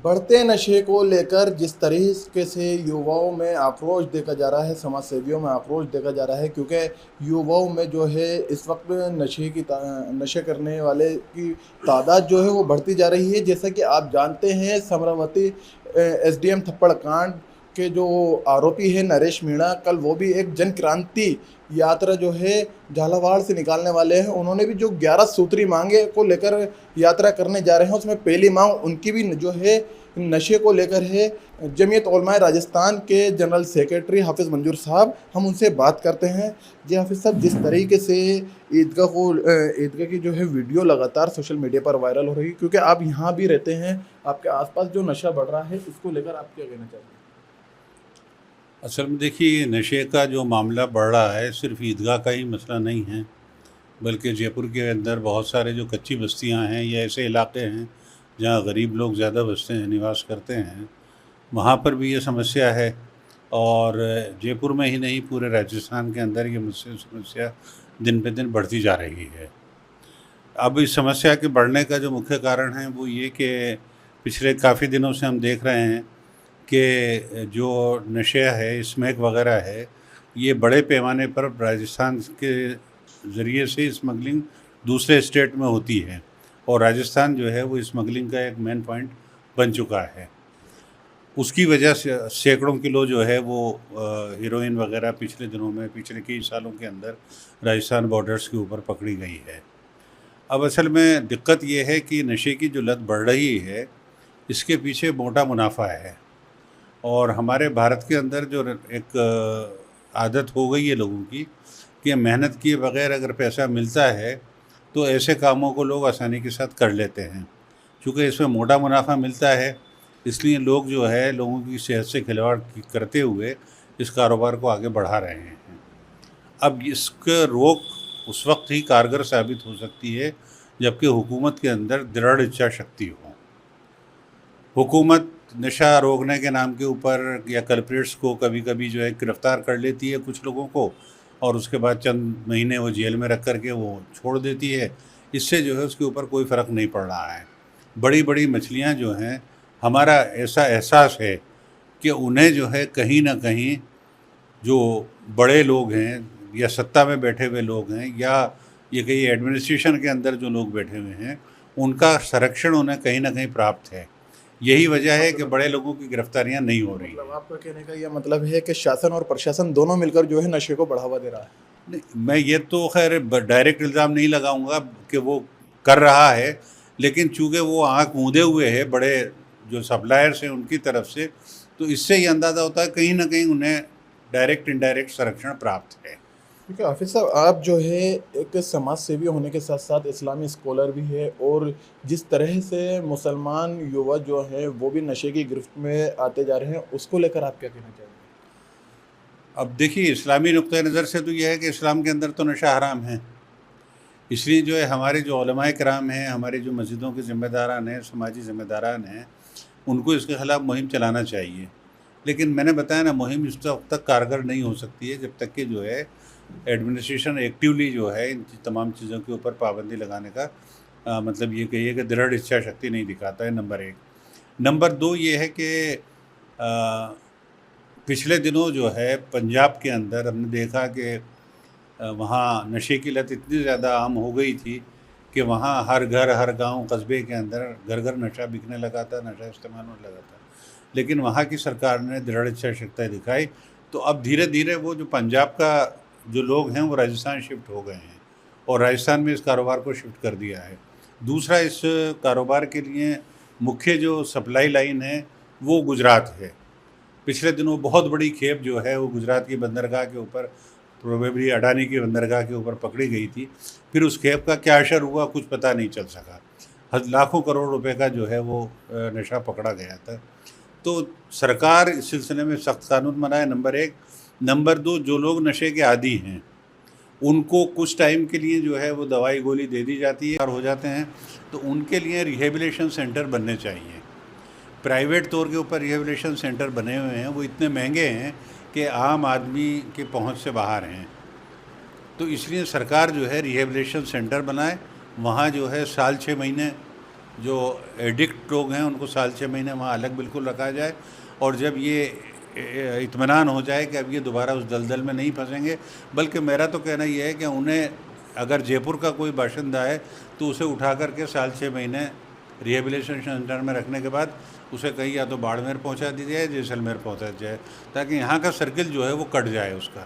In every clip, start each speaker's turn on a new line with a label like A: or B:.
A: बढ़ते नशे को लेकर जिस तरीके से युवाओं में आक्रोश देखा जा रहा है, समाज सेवियों में आक्रोश देखा जा रहा है, क्योंकि युवाओं में जो है इस वक्त नशे करने वाले की तादाद जो है वो बढ़ती जा रही है। जैसा कि आप जानते हैं, समरावती एसडीएम थप्पड़ कांड के जो आरोपी है नरेश मीणा, कल वो भी एक जन क्रांति यात्रा जो है झालावाड़ से निकालने वाले हैं। उन्होंने भी जो 11 सूत्री मांगे को लेकर यात्रा करने जा रहे हैं, उसमें पहली मांग उनकी भी जो है नशे को लेकर है। जमीयत उलमाए राजस्थान के जनरल सेक्रेटरी हाफिज़ मंजूर साहब, हम उनसे बात करते हैं। जी हाफिज़ साहब, जिस तरीके से ईदगाह की जो है वीडियो लगातार सोशल मीडिया पर वायरल हो रही है, क्योंकि आप यहाँ भी रहते हैं, आपके आसपास जो नशा बढ़ रहा है, इसको लेकर आप क्या कहना चाहेंगे?
B: असल में देखिए, नशे का जो मामला बढ़ रहा है सिर्फ ईदगाह का ही मसला नहीं है, बल्कि जयपुर के अंदर बहुत सारे जो कच्ची बस्तियां हैं या ऐसे इलाके हैं जहां गरीब लोग ज़्यादा बसते हैं, निवास करते हैं, वहाँ पर भी ये समस्या है। और जयपुर में ही नहीं, पूरे राजस्थान के अंदर ये मुझसे समस्या दिन पे दिन बढ़ती जा रही है। अब इस समस्या के बढ़ने का जो मुख्य कारण है वो ये कि पिछले काफ़ी दिनों से हम देख रहे हैं कि जो नशा है, स्मैक वगैरह है, ये बड़े पैमाने पर राजस्थान के ज़रिए से स्मगलिंग दूसरे स्टेट में होती है, और राजस्थान जो है वो स्मगलिंग का एक मेन पॉइंट बन चुका है। उसकी वजह से सैकड़ों किलो जो है वो हीरोइन वगैरह पिछले दिनों में, पिछले कई सालों के अंदर राजस्थान बॉर्डर्स के ऊपर पकड़ी गई है। अब असल में दिक्कत ये है कि नशे की जो लत बढ़ रही है, इसके पीछे मोटा मुनाफा है। और हमारे भारत के अंदर जो एक आदत हो गई है लोगों की कि मेहनत किए बगैर अगर पैसा मिलता है तो ऐसे कामों को लोग आसानी के साथ कर लेते हैं। चूँकि इसमें मोटा मुनाफा मिलता है, इसलिए लोग जो है लोगों की सेहत से खिलवाड़ करते हुए इस कारोबार को आगे बढ़ा रहे हैं। अब इसका रोक उस वक्त ही कारगर साबित हो सकती है जबकि हुकूमत के अंदर दृढ़ इच्छा शक्ति हो। हुकूमत नशा रोकने के नाम के ऊपर या कल्प्रिट्स को कभी कभी जो है गिरफ़्तार कर लेती है कुछ लोगों को, और उसके बाद चंद महीने वो जेल में रख कर के वो छोड़ देती है। इससे जो है उसके ऊपर कोई फ़र्क नहीं पड़ रहा है। बड़ी बड़ी मछलियाँ जो हैं, हमारा ऐसा एहसास है कि उन्हें जो है कहीं ना कहीं जो बड़े लोग हैं या सत्ता में बैठे हुए लोग हैं या ये कहीं एडमिनिस्ट्रेशन के अंदर जो लोग बैठे हुए हैं, उनका संरक्षण उन्हें कहीं ना कहीं प्राप्त है। यही वजह है कि बड़े लोगों की गिरफ्तारियां नहीं हो रही
A: मतलब
B: हैं।
A: आपका कहने का यह मतलब है कि शासन और प्रशासन दोनों मिलकर जो है नशे को बढ़ावा दे रहा है।
B: नहीं, मैं ये तो खैर डायरेक्ट इल्ज़ाम नहीं लगाऊंगा कि वो कर रहा है, लेकिन चूँकि वो आँख मूंदे हुए है बड़े जो सप्लायर्स हैं उनकी तरफ से, तो इससे ये अंदाज़ा होता है कहीं ना कहीं उन्हें डायरेक्ट इनडायरेक्ट संरक्षण प्राप्त है।
A: ठीक है हाफिज़ साहब, आप जो है एक समाज सेवी होने के साथ साथ इस्लामी स्कॉलर भी है, और जिस तरह से मुसलमान युवा जो है वो भी नशे की गिरफ्त में आते जा रहे हैं, उसको लेकर आप क्या कहना चाहेंगे?
B: अब देखिए, इस्लामी नुक्ते नज़र से तो यह है कि इस्लाम के अंदर तो नशा हराम है। इसलिए जो है हमारे जो उलमाए किराम हैं, हमारे जो मस्जिदों के ज़िम्मेदारान हैं, समाजी ज़िम्मेदारान हैं, उनको इसके ख़िलाफ़ मुहिम चलाना चाहिए। लेकिन मैंने बताया ना, मुहिम इस वक्त तक कारगर नहीं हो सकती है जब तक कि जो है एडमिनिस्ट्रेशन एक्टिवली जो है इन तमाम चीज़ों के ऊपर पाबंदी लगाने का मतलब ये कहिए कि दृढ़ इच्छा शक्ति नहीं दिखाता है, नंबर एक। नंबर दो ये है कि पिछले दिनों जो है पंजाब के अंदर हमने देखा कि वहाँ नशे की लत इतनी ज़्यादा आम हो गई थी कि वहाँ हर घर, हर गांव, कस्बे के अंदर घर घर नशा बिकने लगा था, नशा इस्तेमाल होने लगा था। लेकिन वहाँ की सरकार ने दृढ़ इच्छा शक्ति दिखाई, तो अब धीरे धीरे वो जो पंजाब का जो लोग हैं वो राजस्थान शिफ्ट हो गए हैं, और राजस्थान में इस कारोबार को शिफ्ट कर दिया है। दूसरा, इस कारोबार के लिए मुख्य जो सप्लाई लाइन है वो गुजरात है। पिछले दिनों बहुत बड़ी खेप जो है वो गुजरात की बंदरगाह के ऊपर, प्रोबेबली अडानी की बंदरगाह के ऊपर पकड़ी गई थी। फिर उस खेप का क्या असर हुआ कुछ पता नहीं चल सका। लाखों करोड़ रुपए का जो है वो नशा पकड़ा गया था। तो सरकार इस सिलसिले में सख्त कानून बनाए, नंबर एक। नंबर दो, जो लोग नशे के आदी हैं उनको कुछ टाइम के लिए जो है वो दवाई गोली दे दी जाती है और हो जाते हैं, तो उनके लिए रिहेबिलिटेशन सेंटर बनने चाहिए। प्राइवेट तौर के ऊपर रिहेबिलिटेशन सेंटर बने हुए हैं, वो इतने महंगे हैं कि आम आदमी के पहुंच से बाहर हैं। तो इसलिए सरकार जो है रिहेबिलिटेशन सेंटर बनाए, वहाँ जो है साल 6 महीने जो एडिक्ट लोग हैं उनको साल 6 महीने वहाँ अलग बिल्कुल रखा जाए, और जब ये इत्मीनान हो जाए कि अब ये दोबारा उस दलदल में नहीं फंसेंगे। बल्कि मेरा तो कहना ये है कि उन्हें, अगर जयपुर का कोई बाशिंदा है तो उसे उठा करके साल 6 महीने रिहेबिलिटेशन सेंटर में रखने के बाद उसे कहीं या तो बाड़मेर पहुंचा दी जाए, जैसलमेर पहुंचा जाए, ताकि यहाँ का सर्किल जो है वो कट जाए उसका,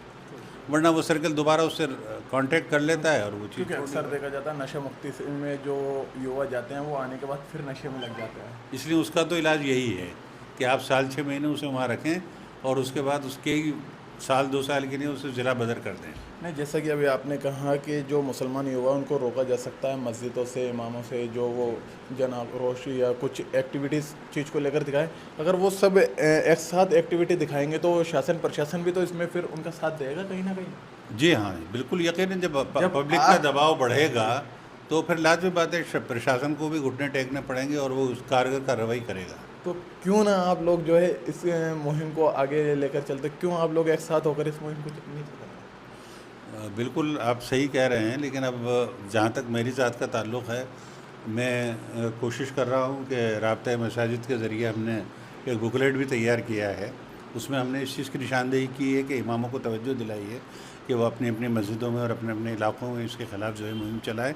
B: वरना वो सर्किल दोबारा उससे कांटेक्ट कर लेता है और वो चीज़।
A: क्योंकि अक्सर देखा जाता है नशा मुक्ति में जो युवा जाते हैं वो आने के बाद फिर नशे में लग जाते हैं।
B: इसलिए उसका तो इलाज यही है कि आप साल 6 महीने उसे वहाँ रखें और उसके बाद उसके ही साल 2 साल के लिए उसे ज़िला बदर कर दें।
A: नहीं, जैसा कि अभी आपने कहा कि जो मुसलमान युवा उनको रोका जा सकता है मस्जिदों से, इमामों से, जो वो जन आक्रोश या कुछ एक्टिविटीज़ चीज़ को लेकर दिखाएं, अगर वो सब एक साथ एक्टिविटी दिखाएंगे तो शासन प्रशासन भी तो इसमें फिर उनका साथ देगा कहीं ना कहीं।
B: जी हाँ, बिल्कुल यकीनन जब पब्लिक का दबाव बढ़ेगा तो फिर लाजमी बात है प्रशासन को भी घुटने टेकने पड़ेंगे और वो उस कारगर कार्रवाई करेगा।
A: तो क्यों ना आप लोग जो है इस मुहिम को आगे लेकर चलते, क्यों आप लोग एक साथ होकर इस मुहिम को नहीं चलाते?
B: बिल्कुल आप सही कह रहे हैं, लेकिन अब जहाँ तक मेरी ज़ात का ताल्लुक़ है, मैं कोशिश कर रहा हूँ कि राब्ता मसाजिद के ज़रिए हमने एक बुकलेट भी तैयार किया है। उसमें हमने इस चीज़ की निशानदेही की है कि इमामों को तवज्जो दिलाई है कि वो अपनी अपनी मस्जिदों में और अपने अपने इलाक़ों में इसके ख़िलाफ़ जो है मुहिम चलाएँ,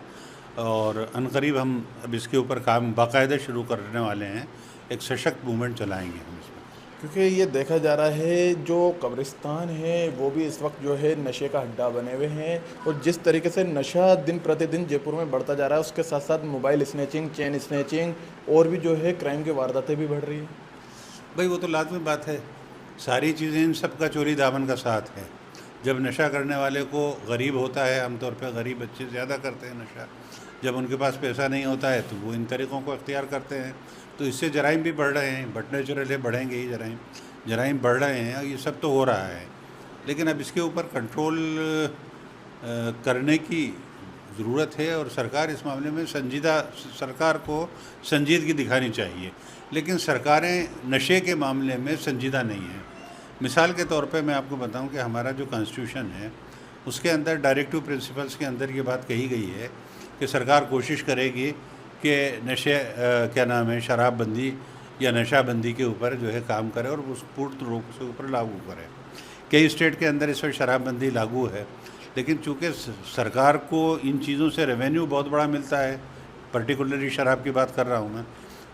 B: और अनकरीब हम अब इसके ऊपर काम बाकायदा शुरू करने वाले हैं। एक सशक्त मूवमेंट चलाएंगे हम इसमें,
A: क्योंकि ये देखा जा रहा है जो कब्रिस्तान है वो भी इस वक्त जो है नशे का अड्डा बने हुए हैं, और जिस तरीके से नशा दिन प्रतिदिन जयपुर में बढ़ता जा रहा है उसके साथ साथ मोबाइल स्नैचिंग, चेन स्नैचिंग और भी जो है क्राइम की वारदातें भी बढ़ रही हैं।
B: भाई वो तो लाजमी बात है, सारी चीज़ें इन सब का चोरी दामन का साथ है। जब नशा करने वाले को गरीब होता है, आमतौर पर गरीब बच्चे ज़्यादा करते हैं नशा, जब उनके पास पैसा नहीं होता है तो वो इन तरीक़ों को अख्तियार करते हैं, तो इससे जराइम भी बढ़ रहे हैं, बट नेचुरल है, बढ़ेंगे ही जराइम बढ़ रहे हैं, और ये सब तो हो रहा है। लेकिन अब इसके ऊपर कंट्रोल करने की ज़रूरत है, और सरकार इस मामले में सरकार को संजीदगी दिखानी चाहिए। लेकिन सरकारें नशे के मामले में संजीदा नहीं हैं। मिसाल के तौर पे मैं आपको बताऊं कि हमारा जो कॉन्स्टिट्यूशन है उसके अंदर डायरेक्टिव प्रिंसिपल्स के अंदर ये बात कही गई है कि सरकार कोशिश करेगी कि नशे क्या नाम है, शराबबंदी या नशाबंदी के ऊपर जो है काम करे और उस पूर्ण रूप से ऊपर लागू करे। कई स्टेट के अंदर इस वक्त शराबबंदी लागू है, लेकिन चूँकि सरकार को इन चीज़ों से रेवेन्यू बहुत बड़ा मिलता है, पर्टिकुलरली शराब की बात कर रहा हूँ मैं,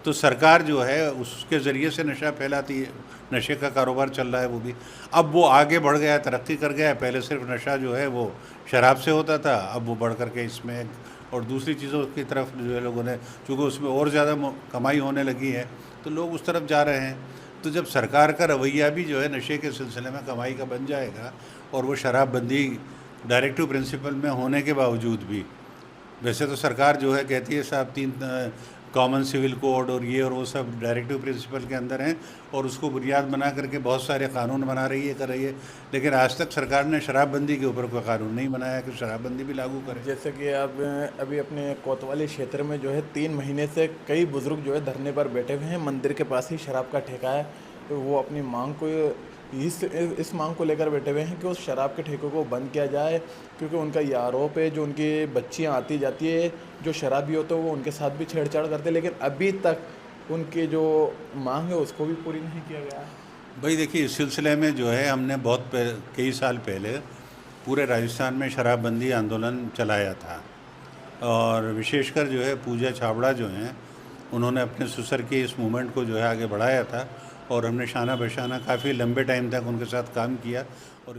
B: तो सरकार जो है उसके ज़रिए से नशा फैलाती है, नशे का कारोबार चल रहा है वो भी। अब वो आगे बढ़ गया है, तरक्की कर गया है। पहले सिर्फ नशा जो है वो शराब से होता था, अब वो बढ़ करके इसमें और दूसरी चीज़ों की तरफ जो है लोगों ने, चूँकि उसमें और ज़्यादा कमाई होने लगी है तो लोग उस तरफ जा रहे हैं। तो जब सरकार का रवैया भी जो है नशे के सिलसिले में कमाई का बन जाएगा, और वो शराबबंदी डायरेक्टिव प्रिंसिपल में होने के बावजूद भी, वैसे तो सरकार जो है कहती है साहब 3 कॉमन सिविल कोड और ये और वो सब डायरेक्टिव प्रिंसिपल के अंदर हैं, और उसको बुनियाद बना करके बहुत सारे कानून बना रही है, कर रही है, लेकिन आज तक सरकार ने शराबबंदी के ऊपर कोई कानून नहीं बनाया कि शराबबंदी भी लागू करे।
A: जैसे कि आप अभी अपने कोतवाली क्षेत्र में जो है 3 महीने से कई बुजुर्ग जो है धरने पर बैठे हुए हैं, मंदिर के पास ही शराब का ठेका है, तो वो अपनी मांग को इस मांग को लेकर बैठे हुए हैं कि उस शराब के ठेकों को बंद किया जाए, क्योंकि उनका ये आरोप है जो उनकी बच्चियां आती जाती है जो शराबी होते हैं वो उनके साथ भी छेड़छाड़ करते हैं, लेकिन अभी तक उनकी जो मांग है उसको भी पूरी नहीं किया गया है।
B: भाई देखिए, इस सिलसिले में जो है हमने कई साल पहले पूरे राजस्थान में शराबबंदी आंदोलन चलाया था, और विशेषकर जो है पूजा छाबड़ा जो हैं उन्होंने अपने ससुर के इस मूवमेंट को जो है आगे बढ़ाया था, और हमने शाना बशाना काफ़ी लंबे टाइम तक उनके साथ काम किया, और